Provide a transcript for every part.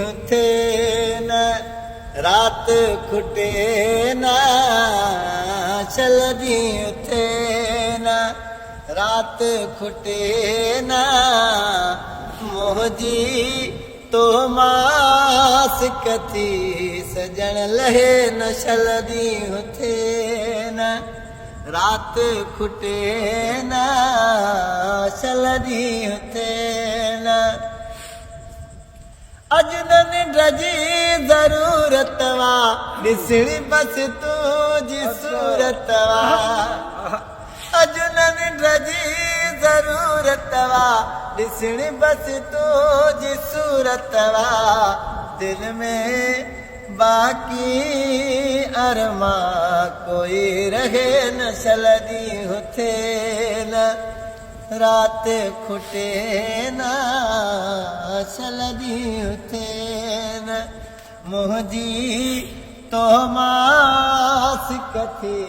उथे न रात खुटे न चलदी उथे न रात खुटे न मोहजी तो मास कथी सजण लहे न चलदी उथे न रात खुटे न चलदी उथे न अजनन रजी जरूरत वा ॾिसणी बस तुझी सूरत वा अजनन रजी जरूरत वा ॾिसणी बस तुझी सूरत वा दिल में बाकी अरमा कोई रहे न चलदी उथे न रात खुटे न चलदी उथे न मोहजी तो मास कथी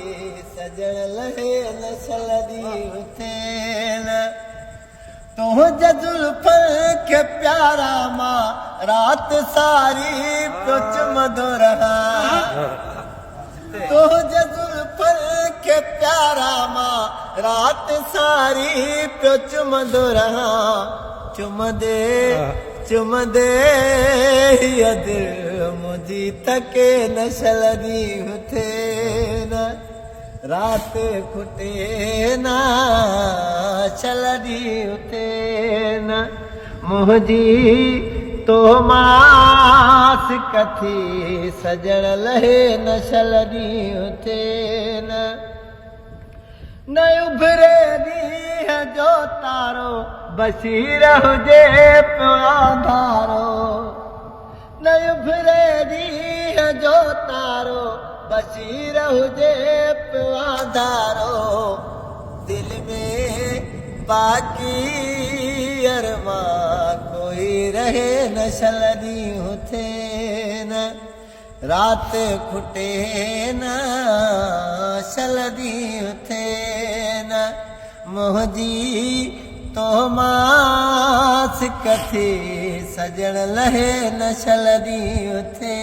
सजण लहे न चलदी उथे न तुंहिंजे जुल्फन खे प्यारा मां रात सारी पियो चुमंदो रहां तुंहिंजे जुल्फन खे प्यारा मां रात सारी पियो चुमंदो रहां चुमंदे चुमंदे हीअ दिल मुंहिंजी थके न चलदी उथे न रात खुटे न चलदी उथे न मुंहिंजी तो मास कथी सजण लहे न चलदी उथे न उभरे ॾींहं जो तारो बशीर हुजे पियो आधारो न उभरे ॾींहं जो तारो बशीर हुजे पियो आधारो दिल में बाकी अरमा कोई रहे न चलदी उथे न रात खुटे न चलदी उथे न मोहजी तो मास कथी सजण लहे न चलदी उथे।